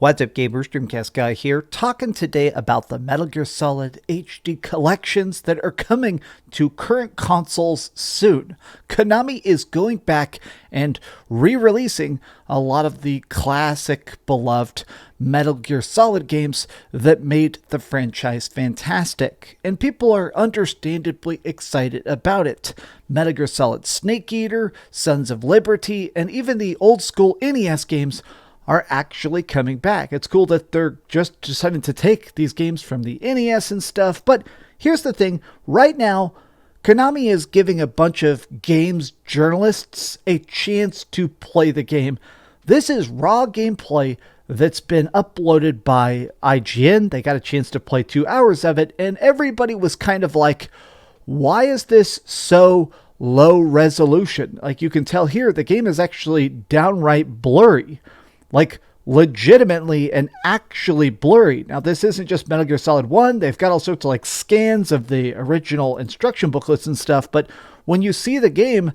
What's up, gamers? DreamcastGuy here, talking today about the Metal Gear Solid HD collections that are coming to current consoles soon. Konami is going back and re-releasing a lot of the classic, beloved Metal Gear Solid games that made the franchise fantastic, and people are understandably excited about it. Metal Gear Solid Snake Eater, Sons of Liberty, and even the old school NES games are actually coming back. It's cool that they're just deciding to take these games from the NES and stuff, but here's the thing. Right now, Konami is giving a bunch of games journalists a chance to play the game. This is raw gameplay that's been uploaded by IGN. They got a chance to play 2 hours of it, and everybody was kind of like, why is this so low resolution? Like, you can tell here, the game is actually downright blurry. Like, legitimately and actually blurry. Now, this isn't just Metal Gear Solid 1. They've got all sorts of like scans of the original instruction booklets and stuff, but when you see the game,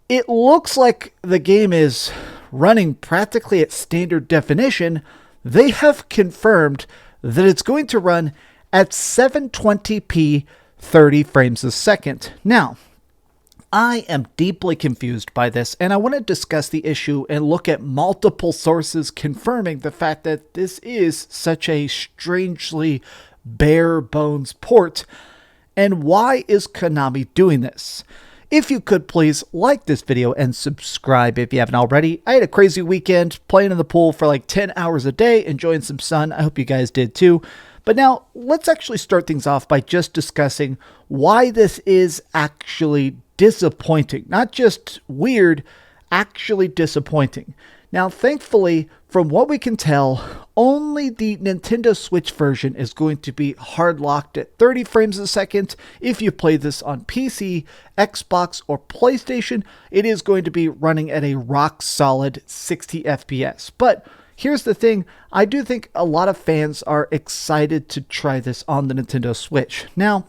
it looks like the game is running practically at standard definition. They have confirmed that it's going to run at 720p 30 frames a second. Now, I am deeply confused by this, and I want to discuss the issue and look at multiple sources confirming the fact that this is such a strangely bare bones port. And why is Konami doing this? If you could please like this video and subscribe if you haven't already. I had a crazy weekend playing in the pool for like 10 hours a day, enjoying some sun. I hope you guys did too. But now let's actually start things off by just discussing why this is actually disappointing. Not just weird, actually disappointing. Now, thankfully, from what we can tell, only the Nintendo Switch version is going to be hard locked at 30 frames a second. If you play this on PC, Xbox, or PlayStation, it is going to be running at a rock solid 60 FPS. But here's the thing, I do think a lot of fans are excited to try this on the Nintendo Switch. Now,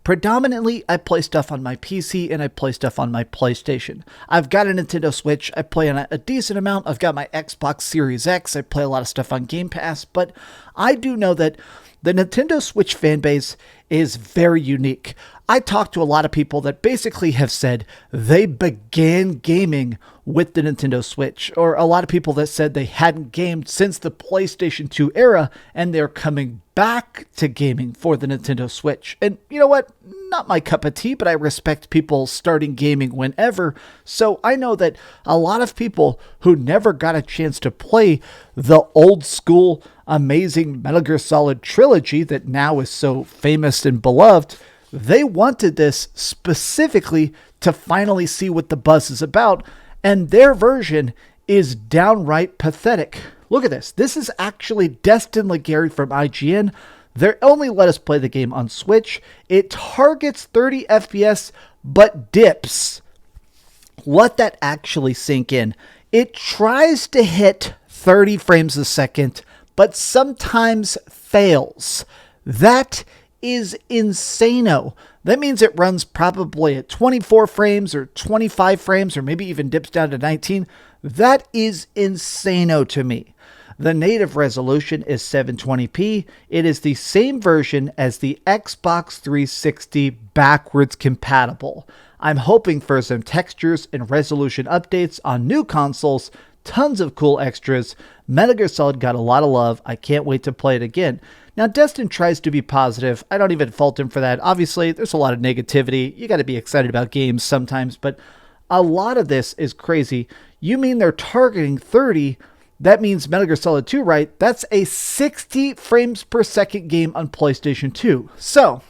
predominantly, I play stuff on my PC and I play stuff on my PlayStation. I've got a Nintendo Switch. I play on a decent amount. I've got my Xbox Series X. I play a lot of stuff on Game Pass. But I do know that the Nintendo Switch fanbase is very unique. I talked to a lot of people that basically have said they began gaming with the Nintendo Switch, or a lot of people that said they hadn't gamed since the PlayStation 2 era and they're coming back to gaming for the Nintendo Switch. And you know what? Not my cup of tea, but I respect people starting gaming whenever. So I know that a lot of people who never got a chance to play the old school amazing Metal Gear Solid trilogy that now is so famous and beloved, they wanted this specifically to finally see what the buzz is about, and their version is downright pathetic. Look at this. This is actually Destin Legary from IGN. They only let us play the game on Switch. It targets 30 FPS, but dips. Let that actually sink in. It tries to hit 30 frames a second, but sometimes fails. That is insano. That means it runs probably at 24 frames or 25 frames or maybe even dips down to 19. That is insano to me. The native resolution is 720p. It is the same version as the Xbox 360 backwards compatible. I'm hoping for some textures and resolution updates on new consoles. Tons of cool extras. Metal Gear Solid got a lot of love. I can't wait to play it again. Now, Destin tries to be positive. I don't even fault him for that. Obviously, there's a lot of negativity. You got to be excited about games sometimes, but a lot of this is crazy. You mean they're targeting 30? That means Metal Gear Solid 2, right? That's a 60 frames per second game on PlayStation 2. So,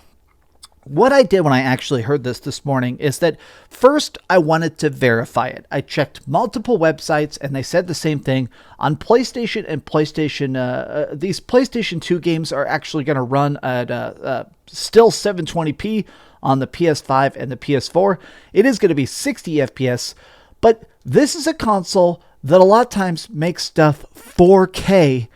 what I did when I actually heard this morning is that first I wanted to verify it. I checked multiple websites and they said the same thing. On PlayStation and PlayStation, these PlayStation 2 games are actually going to run at still 720p on the PS5 and the PS4. It is going to be 60 FPS, but this is a console that a lot of times makes stuff 4K,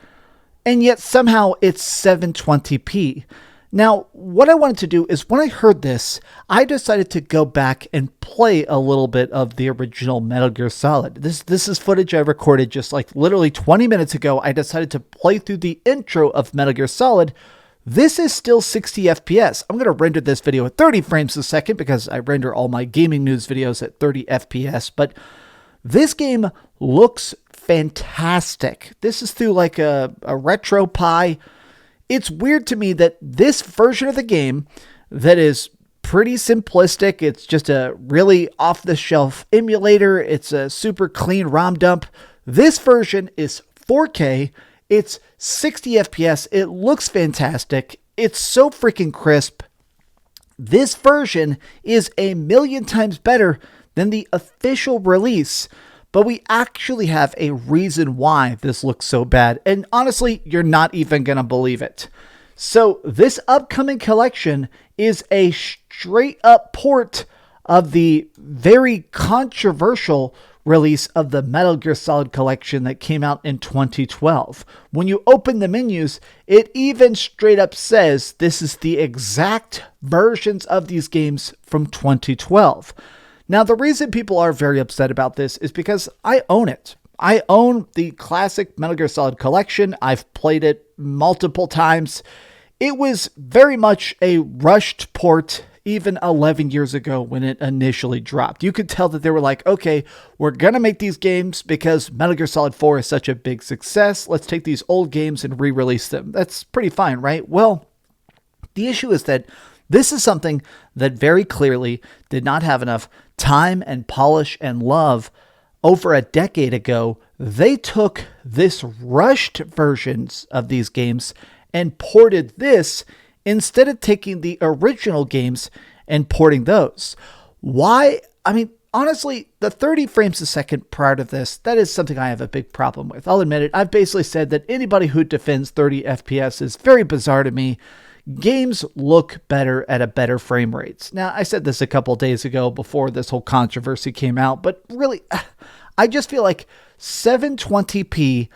and yet somehow it's 720p. Now, what I wanted to do is when I heard this, I decided to go back and play a little bit of the original Metal Gear Solid. This is footage I recorded just like literally 20 minutes ago. I decided to play through the intro of Metal Gear Solid. This is still 60 FPS. I'm going to render this video at 30 frames a second because I render all my gaming news videos at 30 FPS, but this game looks fantastic. This is through like a RetroPie. It's weird to me that this version of the game that is pretty simplistic, it's just a really off-the-shelf emulator, it's a super clean ROM dump. This version is 4K, it's 60 FPS, it looks fantastic, it's so freaking crisp. This version is a million times better than the official release. But we actually have a reason why this looks so bad. And honestly, you're not even going to believe it. So this upcoming collection is a straight up port of the very controversial release of the Metal Gear Solid collection that came out in 2012. When you open the menus, it even straight up says this is the exact versions of these games from 2012. Now, the reason people are very upset about this is because I own it. I own the classic Metal Gear Solid collection. I've played it multiple times. It was very much a rushed port even 11 years ago when it initially dropped. You could tell that they were like, okay, we're going to make these games because Metal Gear Solid 4 is such a big success. Let's take these old games and re-release them. That's pretty fine, right? Well, the issue is that this is something that very clearly did not have enough time and polish and love. Over a decade ago, they took this rushed versions of these games and ported this instead of taking the original games and porting those. Why? I mean, honestly, the 30 frames a second prior to this, that is something I have a big problem with. I'll admit it. I've basically said that anybody who defends 30 FPS is very bizarre to me. Games look better at a better frame rates. Now, I said this a couple days ago before this whole controversy came out, but really, I just feel like 720p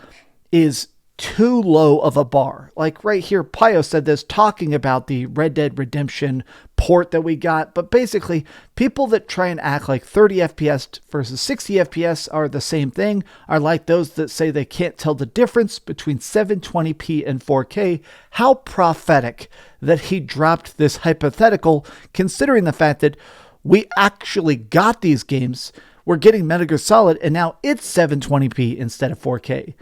is too low of a bar. Like right here, Pio said this talking about the Red Dead Redemption port that we got, but basically people that try and act like 30 FPS versus 60 FPS are the same thing are like those that say they can't tell the difference between 720p and 4K. How prophetic that he dropped this hypothetical, considering the fact that we actually got these games. We're getting Metal Gear Solid and now it's 720p instead of 4K.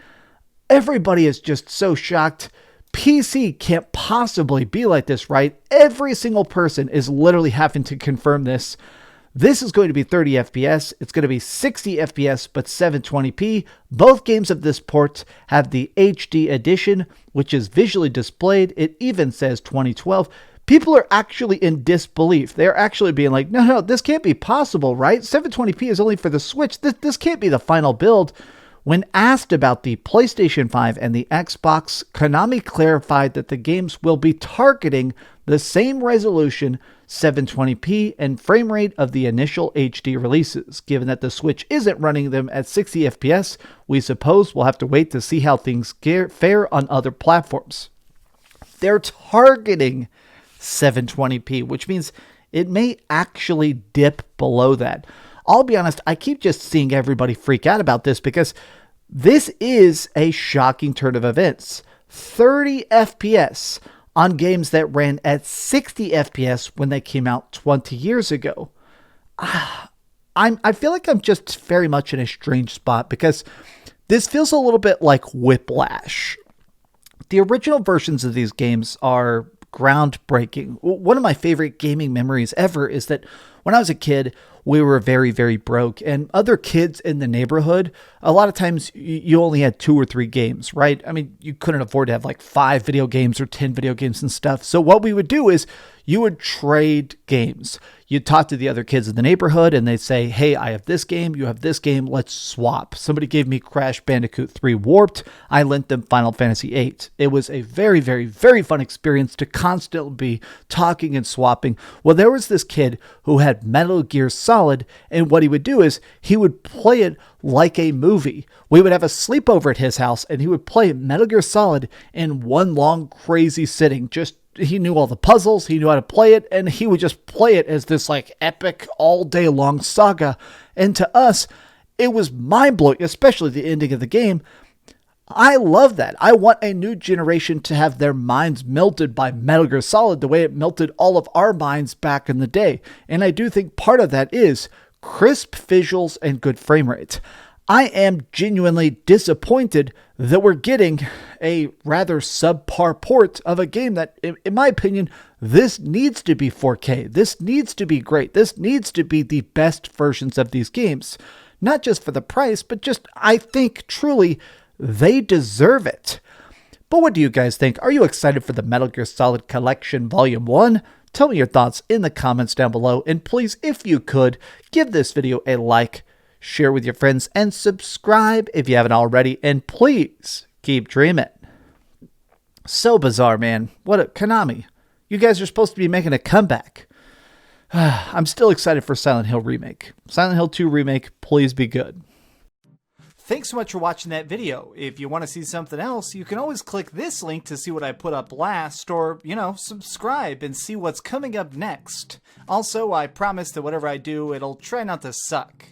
Everybody is just so shocked. PC can't possibly be like this, right? Every single person is literally having to confirm this. This is going to be 30 FPS. It's going to be 60 FPS, but 720p. Both games of this port have the HD edition, which is visually displayed. It even says 2012. People are actually in disbelief. They're actually being like, no, this can't be possible, right? 720p is only for the Switch. This can't be the final build. When asked about the PlayStation 5 and the Xbox, Konami clarified that the games will be targeting the same resolution, 720p, and frame rate of the initial HD releases. Given that the Switch isn't running them at 60 FPS, we suppose we'll have to wait to see how things fare on other platforms. They're targeting 720p, which means it may actually dip below that. I'll be honest, I keep just seeing everybody freak out about this because this is a shocking turn of events. 30 FPS on games that ran at 60 FPS when they came out 20 years ago. I feel like I'm just very much in a strange spot because this feels a little bit like Whiplash. The original versions of these games are groundbreaking. One of my favorite gaming memories ever is that when I was a kid, we were very, very broke, and other kids in the neighborhood, a lot of times you only had 2 or 3 games, right? I mean, you couldn't afford to have like 5 video games or 10 video games and stuff. So what we would do is you would trade games. You'd talk to the other kids in the neighborhood and they'd say, hey, I have this game, you have this game, let's swap. Somebody gave me Crash Bandicoot 3 Warped. I lent them Final Fantasy 8. It was a very, very, very fun experience to constantly be talking and swapping. Well, there was this kid who had Metal Gear Solid, and what he would do is he would play it like a movie. We would have a sleepover at his house and he would play Metal Gear Solid in one long crazy sitting, just he knew all the puzzles, he knew how to play it, and he would just play it as this like epic all day long saga. And to us, it was mind blowing, especially the ending of the game. I love that. I want a new generation to have their minds melted by Metal Gear Solid the way it melted all of our minds back in the day. And I do think part of that is crisp visuals and good frame rates. I am genuinely disappointed that we're getting a rather subpar port of a game that, in my opinion, this needs to be 4K. This needs to be great. This needs to be the best versions of these games. Not just for the price, but just, I think, truly, they deserve it. But what do you guys think? Are you excited for the Metal Gear Solid Collection Volume 1? Tell me your thoughts in the comments down below. And please, if you could, give this video a like, share with your friends, and subscribe if you haven't already. And please, keep dreaming. So bizarre, man. What a Konami. You guys are supposed to be making a comeback. I'm still excited for Silent Hill Remake. Silent Hill 2 Remake, please be good. Thanks so much for watching that video. If you want to see something else, you can always click this link to see what I put up last, or, subscribe and see what's coming up next. Also, I promise that whatever I do, it'll try not to suck.